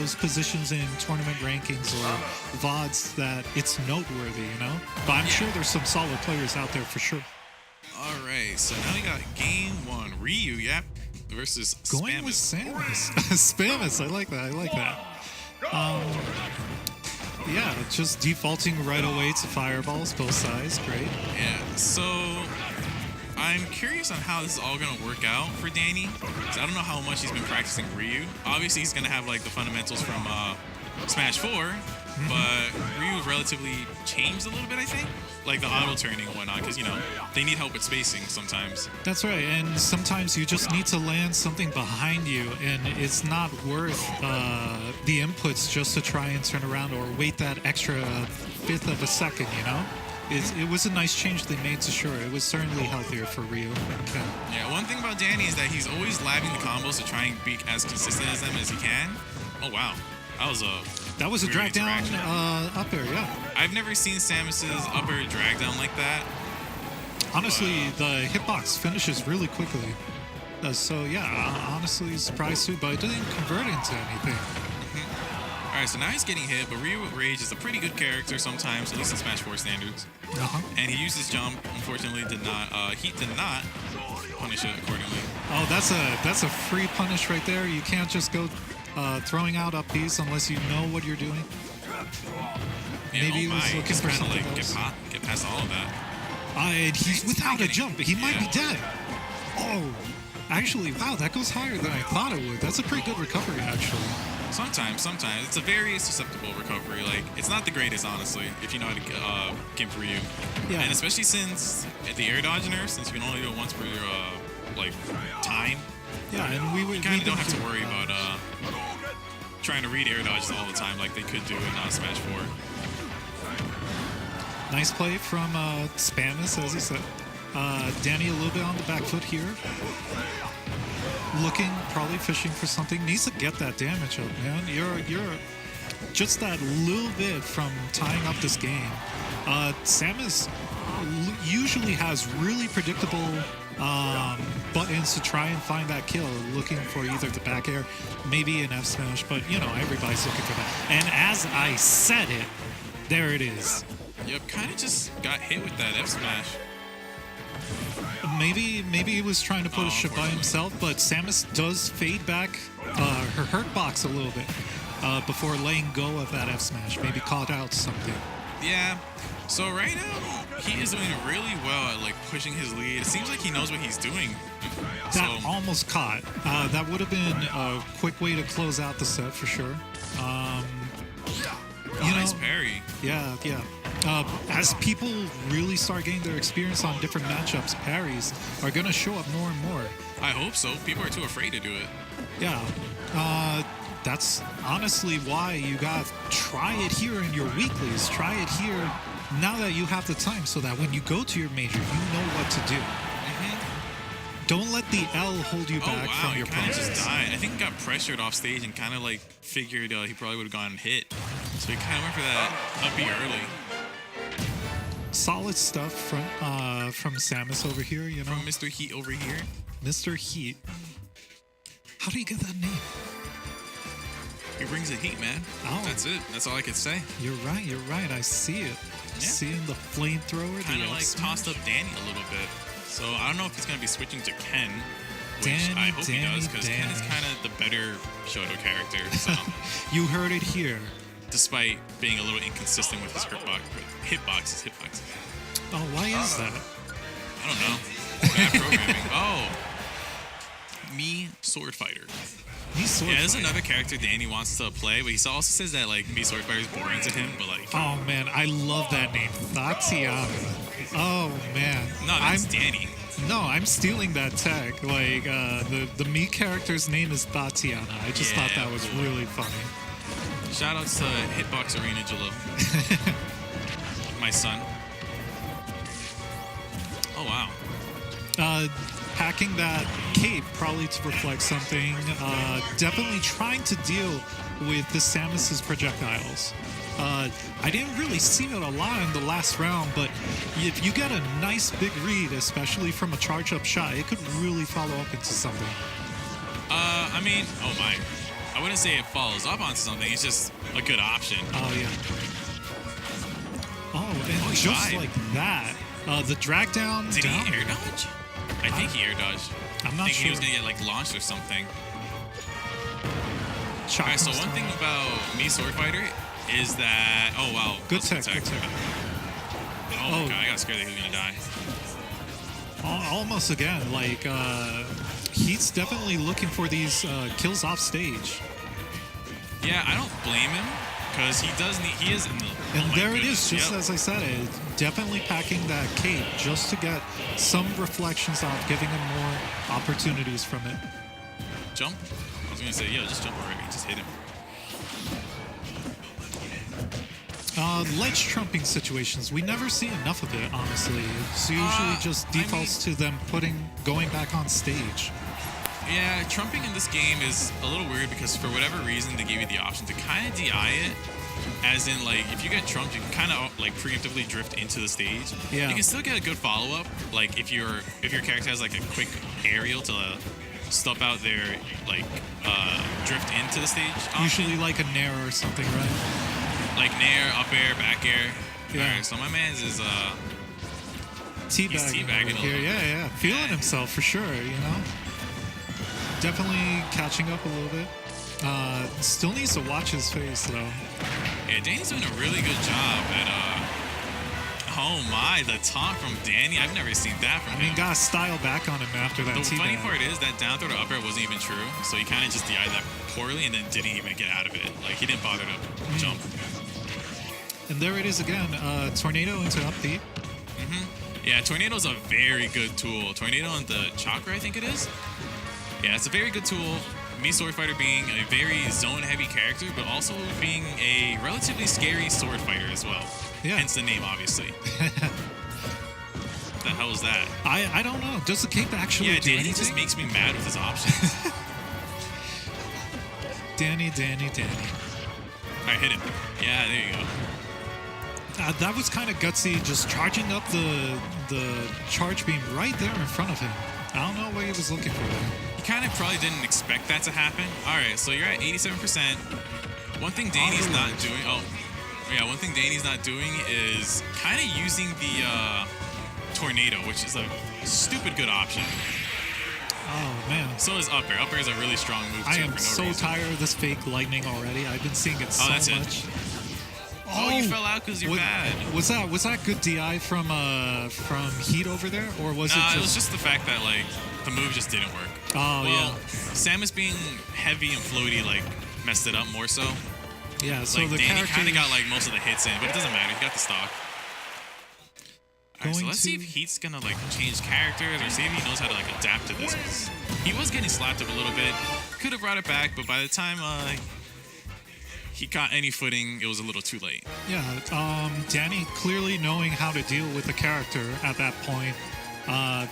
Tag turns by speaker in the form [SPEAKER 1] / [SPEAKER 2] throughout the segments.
[SPEAKER 1] those positions in tournament rankings or VODs that it's noteworthy, you know? But I'm sure there's some solid players out there for sure.
[SPEAKER 2] All right, so now we got game one. Ryu, yep, versus
[SPEAKER 1] Going with Samus. Samus, I like that. I like that. Yeah, just defaulting right away to fireballs, both sides. Great.
[SPEAKER 2] Yeah, so I'm curious on how this is all going to work out for Danny. 'Cause I don't know how much he's been practicing Ryu. Obviously, he's going to have like the fundamentals from Smash 4, but Ryu relatively changed a little bit, I think. Like the auto turning and whatnot, because, you know, they need help with spacing sometimes.
[SPEAKER 1] That's right, and sometimes you just need to land something behind you, and it's not worth the inputs just to try and turn around or wait that extra fifth of a second, you know? It was a nice change they made to sure. It was certainly healthier for Ryu. Okay.
[SPEAKER 2] Yeah, one thing about Danny is that he's always labbing the combos to try and be as consistent as them as he can. Oh, wow. That was a drag down
[SPEAKER 1] up air, yeah.
[SPEAKER 2] I've never seen Samus's up air drag down like that.
[SPEAKER 1] Honestly, the hitbox finishes really quickly. So yeah, honestly surprised too, but it didn't convert into anything.
[SPEAKER 2] Alright, so now he's getting hit, but Ryu with Rage is a pretty good character sometimes, at least in Smash 4 standards. And he used his jump, unfortunately he did not punish it accordingly.
[SPEAKER 1] Oh, that's a free punish right there. You can't just go throwing out up piece unless you know what you're doing.
[SPEAKER 2] Yeah,
[SPEAKER 1] Maybe he was looking for something else.
[SPEAKER 2] Get past all of that.
[SPEAKER 1] And he's without a jump. He might be dead. Oh, actually, wow, that goes higher than I thought it would. That's a pretty good recovery, actually.
[SPEAKER 2] Sometimes. It's a very susceptible recovery. Like, it's not the greatest, honestly, if you know how to game for Ryu.
[SPEAKER 1] Yeah.
[SPEAKER 2] And especially since the air dodger, since you can only do it once per like time.
[SPEAKER 1] Yeah, and we
[SPEAKER 2] kind of don't have to worry about trying to read air dodges all the time like they could do in Smash 4.
[SPEAKER 1] Nice play from Samus, as he said. Danny a little bit on the back foot here. Looking, probably fishing for something. Needs to get that damage up, man. You're just that little bit from tying up this game. Samus usually has really predictable buttons to try and find that kill, looking for either the back air, maybe an F smash, but you know, everybody's looking for that. And as I said it, there it is.
[SPEAKER 2] Yep, kind of just got hit with that F smash.
[SPEAKER 1] Maybe he was trying to push it by himself, but Samus does fade back her hurt box a little bit before letting go of that F smash. Maybe caught out something.
[SPEAKER 2] Yeah. So right now, he is doing really well at like pushing his lead. It seems like he knows what he's doing.
[SPEAKER 1] That almost caught. That would have been a quick way to close out the set for sure.
[SPEAKER 2] Nice parry.
[SPEAKER 1] Yeah. As people really start getting their experience on different matchups, parries are going to show up more and more.
[SPEAKER 2] I hope so. People are too afraid to do it.
[SPEAKER 1] Yeah. That's honestly why you got to try it here in your weeklies. Try it here now that you have the time, so that when you go to your major, you know what to do. Don't let the L hold you back from your
[SPEAKER 2] kind of
[SPEAKER 1] progress.
[SPEAKER 2] just died. I think he got pressured off stage and kind of like figured he probably would have gotten hit. So he kind of went for that up B early.
[SPEAKER 1] Solid stuff from Samus over here, you know.
[SPEAKER 2] From Mr. Heat over here.
[SPEAKER 1] Mr. Heat. How do you get that name?
[SPEAKER 2] He brings the heat, man.
[SPEAKER 1] Oh.
[SPEAKER 2] That's it. That's all I could say.
[SPEAKER 1] You're right. I see it.
[SPEAKER 2] Yeah.
[SPEAKER 1] Seeing the flamethrower.
[SPEAKER 2] Kind of like tossed up Danny a little bit. So I don't know if he's going to be switching to Ken, which I hope he does, because Ken is kind of the better Shoto character. So.
[SPEAKER 1] You heard it here.
[SPEAKER 2] Despite being a little inconsistent with his hitboxes.
[SPEAKER 1] Oh, why is that?
[SPEAKER 2] I don't know. Bad programming. Oh. Me Sword Fighter. Yeah, there's another character Danny wants to play, but he also says that like me Sword Fighter is boring to him, but like.
[SPEAKER 1] Oh man, I love that name, Tatiana. Oh man.
[SPEAKER 2] No, that's Danny.
[SPEAKER 1] No, I'm stealing that tag. Like the me character's name is Tatiana. I just thought that was really funny.
[SPEAKER 2] Shout outs to Hitbox Arena Jalil. My son. Oh wow.
[SPEAKER 1] Packing that cape probably to reflect something. Definitely trying to deal with the Samus's projectiles. I didn't really see it a lot in the last round, but if you get a nice big read, especially from a charge-up shot, it could really follow up into something.
[SPEAKER 2] I mean, oh my. I wouldn't say it follows up on something. It's just a good option.
[SPEAKER 1] Oh, yeah. Oh, and
[SPEAKER 2] he
[SPEAKER 1] just
[SPEAKER 2] died.
[SPEAKER 1] like that, the drag down.
[SPEAKER 2] Did he air dodge? I think he air dodged.
[SPEAKER 1] I'm not
[SPEAKER 2] I think
[SPEAKER 1] sure.
[SPEAKER 2] he was gonna get like launched or something.
[SPEAKER 1] Chop
[SPEAKER 2] Alright, so
[SPEAKER 1] comes
[SPEAKER 2] one
[SPEAKER 1] down.
[SPEAKER 2] thing about me Sword Fighter is that
[SPEAKER 1] Good tech, good tech.
[SPEAKER 2] Oh my god, I got scared that he was gonna die.
[SPEAKER 1] Almost again, like he's definitely looking for these kills off stage.
[SPEAKER 2] Yeah, I don't blame him because he is in the.
[SPEAKER 1] And
[SPEAKER 2] oh my
[SPEAKER 1] there it
[SPEAKER 2] goodness,
[SPEAKER 1] is, just
[SPEAKER 2] yep.
[SPEAKER 1] as I said it, definitely packing that cape just to get some reflections off, giving him more opportunities from it.
[SPEAKER 2] Jump. I was gonna say, yo, just jump already. Just hit him.
[SPEAKER 1] Ledge trumping situations, we never see enough of it, honestly. It's usually just defaults to them going back on stage.
[SPEAKER 2] Yeah, trumping in this game is a little weird because for whatever reason they gave you the option to kind of DI it. As in, like, if you get trumped, you can kind of like preemptively drift into the stage.
[SPEAKER 1] Yeah.
[SPEAKER 2] You can still get a good follow up, like if your character has like a quick aerial to stuff out their like drift into the stage. Option.
[SPEAKER 1] Usually like a nair or something, right?
[SPEAKER 2] Like nair, up air, back air.
[SPEAKER 1] Yeah.
[SPEAKER 2] Alright, so my man's is
[SPEAKER 1] Teabagging over here. Yeah, feeling himself for sure, you know. Definitely catching up a little bit. Still needs to watch his face though.
[SPEAKER 2] Yeah, Danny's doing a really good job at oh my, the taunt from Danny. I've never seen that from him.
[SPEAKER 1] Got a style back on him after that.
[SPEAKER 2] The
[SPEAKER 1] teabag.
[SPEAKER 2] funny part is that down throw to up air wasn't even true, so he kind of just DI'd that poorly and then didn't even get out of it. Like, he didn't bother to jump.
[SPEAKER 1] And there it is again, tornado into up B.
[SPEAKER 2] Yeah, Tornado's a very good tool. Tornado on the Chakra, I think it is. Yeah, it's a very good tool. Me Sword Fighter being a very zone-heavy character, but also being a relatively scary sword fighter as well.
[SPEAKER 1] Yeah.
[SPEAKER 2] Hence the name, obviously. The hell is that?
[SPEAKER 1] I don't know. Does the cape actually
[SPEAKER 2] Yeah,
[SPEAKER 1] do
[SPEAKER 2] Danny
[SPEAKER 1] anything?
[SPEAKER 2] just makes me mad with his options.
[SPEAKER 1] Danny.
[SPEAKER 2] Alright, hit him. Yeah, there you go.
[SPEAKER 1] That was kind of gutsy, just charging up the charge beam right there in front of him. I don't know what he was looking for there.
[SPEAKER 2] He kind of probably didn't expect that to happen. Alright, so you're at 87%. One thing Danny's not doing... one thing Danny's not doing is kind of using the Tornado, which is a stupid good option.
[SPEAKER 1] Oh, man.
[SPEAKER 2] So is up air. Up air is a really strong move, too,
[SPEAKER 1] I am
[SPEAKER 2] for no
[SPEAKER 1] so
[SPEAKER 2] reason.
[SPEAKER 1] tired of this fake lightning already. I've been seeing it so
[SPEAKER 2] that's it.
[SPEAKER 1] much.
[SPEAKER 2] Oh, you fell out because you're bad.
[SPEAKER 1] Was that good DI from Heat over there, or was it just?
[SPEAKER 2] It was just the fact that like the move just didn't work.
[SPEAKER 1] Oh,
[SPEAKER 2] well, Samus being heavy and floaty like messed it up more so.
[SPEAKER 1] Yeah, so
[SPEAKER 2] Like
[SPEAKER 1] the
[SPEAKER 2] Danny
[SPEAKER 1] character
[SPEAKER 2] kind of got like most of the hits in, but it doesn't matter. He got the stock. Alright, so let's see if Heat's gonna like change characters or see if he knows how to like adapt to this. 'Cause he was getting slapped up a little bit. Could have brought it back, but by the time he got any footing, it was a little too late.
[SPEAKER 1] Yeah, Danny clearly knowing how to deal with the character at that point,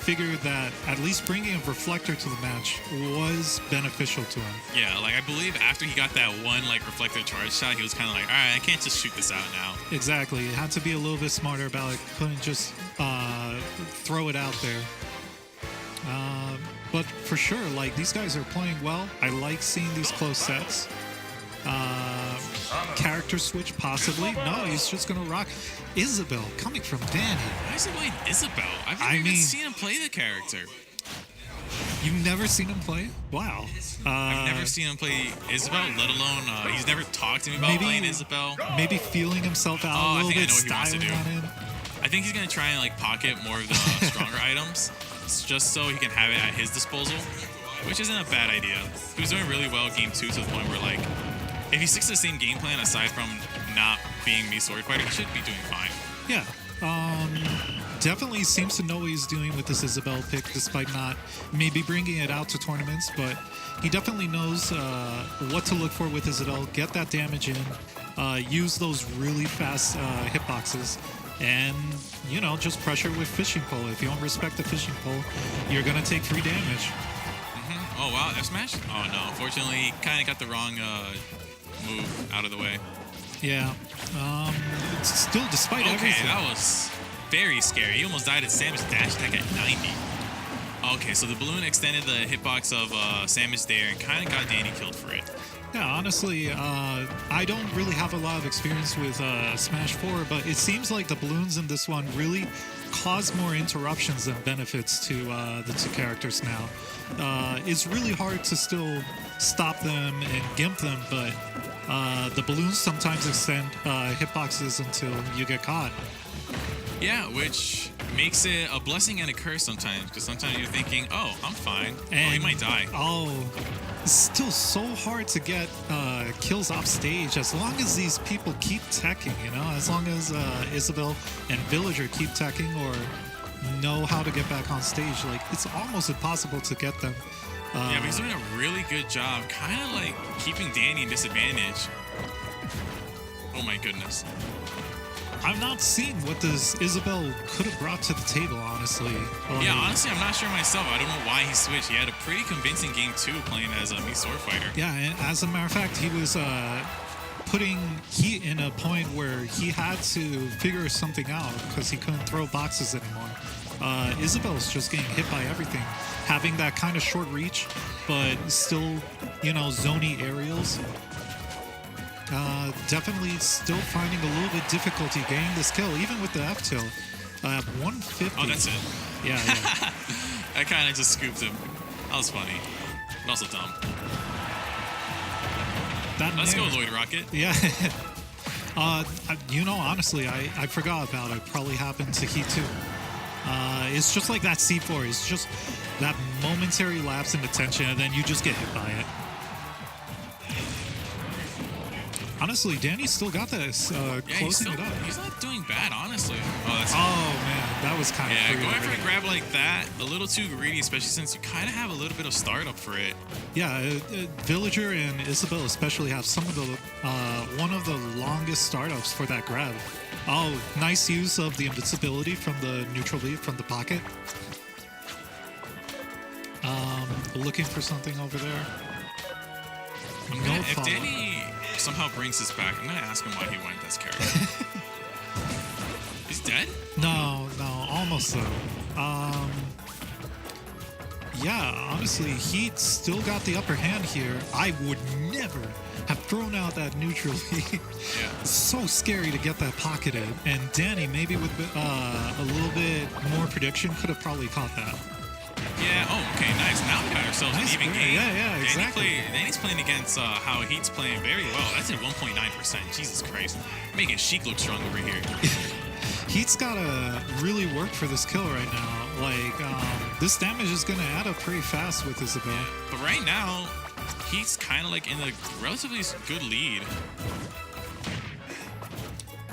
[SPEAKER 1] figured that at least bringing a reflector to the match was beneficial to him.
[SPEAKER 2] Yeah, like I believe after he got that one like reflector charge shot, he was kind of like, all right, I can't just shoot this out now.
[SPEAKER 1] Exactly, it had to be a little bit smarter about it. Couldn't just throw it out there. But for sure, like these guys are playing well. I like seeing these close sets. Character switch possibly. No, he's just gonna rock. Isabelle coming from Danny.
[SPEAKER 2] Why is he playing Isabelle? I've never even seen him play the character.
[SPEAKER 1] You've never seen him play? Wow.
[SPEAKER 2] I've never seen him play Isabelle, let alone he's never talked to me about playing Isabelle.
[SPEAKER 1] Maybe feeling himself out a little bit, styling on it.
[SPEAKER 2] I think he's gonna try and like pocket more of the stronger items, just so he can have it at his disposal, which isn't a bad idea. He was doing really well game 2 to the point where like, if he sticks to the same game plan aside from not being me sword fighter, he should be doing fine.
[SPEAKER 1] Yeah. Definitely seems to know what he's doing with this Isabelle pick, despite not maybe bringing it out to tournaments, but he definitely knows what to look for with Isabelle, get that damage in, use those really fast hitboxes, and, you know, just pressure with fishing pole. If you don't respect the fishing pole, you're going to take free damage.
[SPEAKER 2] Oh, wow, F smash? Oh, no. Unfortunately, he kind of got the wrong move out of the way.
[SPEAKER 1] Yeah. Still, despite everything.
[SPEAKER 2] That was very scary. He almost died at Samus dash attack at 90. Okay, so the balloon extended the hitbox of Samus there and kind of got Danny killed for it.
[SPEAKER 1] Yeah, honestly, I don't really have a lot of experience with Smash 4, but it seems like the balloons in this one really cause more interruptions than benefits to the two characters now. It's really hard to still stop them and gimp them, but the balloons sometimes extend hitboxes until you get caught.
[SPEAKER 2] Yeah, which makes it a blessing and a curse sometimes, because sometimes you're thinking, oh, I'm fine.
[SPEAKER 1] And,
[SPEAKER 2] oh, he might die.
[SPEAKER 1] Oh, it's still so hard to get kills off stage as long as these people keep teching, you know? As long as Isabelle and Villager keep teching or know how to get back on stage, like, it's almost impossible to get them.
[SPEAKER 2] Yeah, but he's doing a really good job, kind of like keeping Danny in disadvantage. Oh my goodness.
[SPEAKER 1] I'm not seeing what this Isabelle could have brought to the table, honestly.
[SPEAKER 2] Yeah, honestly, I'm not sure myself. I don't know why he switched. He had a pretty convincing game too, playing as a Mii sword fighter.
[SPEAKER 1] Yeah, and as a matter of fact, he was putting Heat in a point where he had to figure something out because he couldn't throw boxes anymore. Isabelle's just getting hit by everything. Having that kind of short reach, but still, you know, zony aerials. Definitely still finding a little bit difficulty getting this kill, even with the F tilt. 150.
[SPEAKER 2] Oh, that's it.
[SPEAKER 1] Yeah.
[SPEAKER 2] I kind of just scooped him. That was funny, but also dumb. Let's go, Lloyd Rocket.
[SPEAKER 1] Yeah. You know, honestly, I forgot about it. Probably happened to Heat too. It's just like that C4. It's just that momentary lapse in attention, and then you just get hit by it. Honestly, Danny still got this, closing it up.
[SPEAKER 2] He's not doing bad, honestly.
[SPEAKER 1] Oh, man, that was kind of
[SPEAKER 2] Yeah, going for a grab like that, a little too greedy, especially since you kind of have a little bit of startup for it.
[SPEAKER 1] Yeah, Villager and Isabelle especially have some of the, one of the longest startups for that grab. Oh, nice use of the invincibility from the neutral lead from the pocket. Looking for something over there.
[SPEAKER 2] If Danny somehow brings this back, I'm gonna ask him why he went this character. He's dead?
[SPEAKER 1] No, almost though. Yeah, honestly, Heat still got the upper hand here. I would never have thrown out that neutral lead.
[SPEAKER 2] Yeah.
[SPEAKER 1] So scary to get that pocketed. And Danny, maybe with a little bit more prediction, could have probably caught that.
[SPEAKER 2] Yeah, oh, okay, nice. Now we got ourselves an even game.
[SPEAKER 1] Yeah, exactly.
[SPEAKER 2] Danny's playing against how Heat's playing very well. That's at 1.9%. Jesus Christ. Making Sheik look strong over here.
[SPEAKER 1] Heat's got to really work for this kill right now. Like, this damage is going to add up pretty fast with Isabelle.
[SPEAKER 2] Yeah, but right now, Heat's kind of like in a relatively good lead.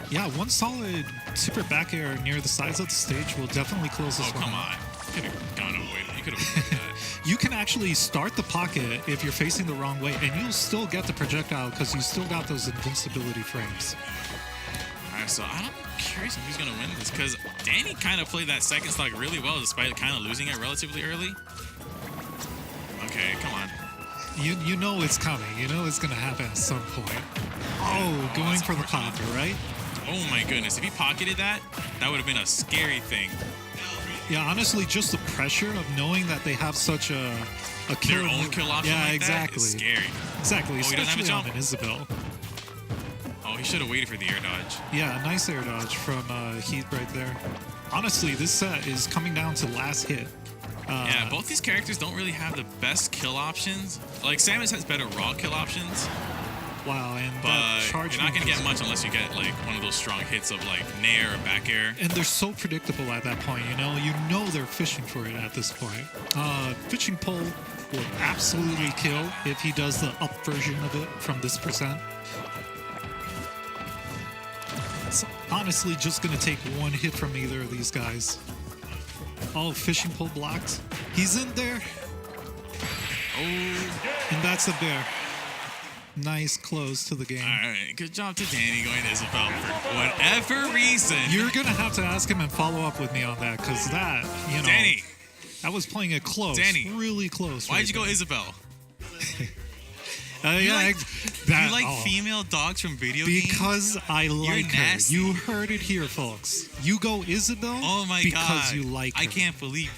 [SPEAKER 1] Yeah, one solid super back air near the sides of the stage will definitely close this one.
[SPEAKER 2] Oh, come on. You could have gone away. You could have that.
[SPEAKER 1] You can actually start the pocket if you're facing the wrong way, and you'll still get the projectile because you still got those invincibility frames.
[SPEAKER 2] All right, so I'm curious if he's going to win this, because Danny kind of played that second stock really well despite kind of losing it relatively early. Okay, come on.
[SPEAKER 1] You know it's coming. You know it's going to happen at some point. Oh, going for the pocket, right?
[SPEAKER 2] Oh my goodness. If he pocketed that, that would have been a scary thing.
[SPEAKER 1] Yeah, honestly, just the pressure of knowing that they have such a kill.
[SPEAKER 2] Their own kill option like
[SPEAKER 1] exactly.
[SPEAKER 2] That is scary.
[SPEAKER 1] Exactly,
[SPEAKER 2] he doesn't have a
[SPEAKER 1] especially
[SPEAKER 2] jump.
[SPEAKER 1] on an Isabelle.
[SPEAKER 2] Oh, he should have waited for the air dodge.
[SPEAKER 1] Yeah, nice air dodge from Heat right there. Honestly, this set is coming down to last hit.
[SPEAKER 2] Yeah, both these characters don't really have the best kill options. Like, Samus has better raw kill options.
[SPEAKER 1] Wow, and
[SPEAKER 2] but
[SPEAKER 1] that charge
[SPEAKER 2] you're not going to get much unless you get, like, one of those strong hits of, like, nair or back air.
[SPEAKER 1] And they're so predictable at that point, you know? You know they're fishing for it at this point. Fishing pole will absolutely kill if he does the up version of it from this percent. It's honestly just going to take one hit from either of these guys. Oh, fishing pole blocked. He's in there.
[SPEAKER 2] Oh.
[SPEAKER 1] And that's a bear. Nice close to the game.
[SPEAKER 2] All right, good job to Danny going to Isabelle for whatever reason.
[SPEAKER 1] You're going to have to ask him and follow up with me on that, because that, you know.
[SPEAKER 2] Danny.
[SPEAKER 1] I was playing it close.
[SPEAKER 2] Danny.
[SPEAKER 1] Really close.
[SPEAKER 2] Why'd you go Isabelle?
[SPEAKER 1] You like
[SPEAKER 2] female dogs from video games?
[SPEAKER 1] Because I like her.
[SPEAKER 2] Nasty.
[SPEAKER 1] You heard it here, folks. You go Isabelle
[SPEAKER 2] oh my
[SPEAKER 1] because
[SPEAKER 2] God.
[SPEAKER 1] you like her.
[SPEAKER 2] I can't believe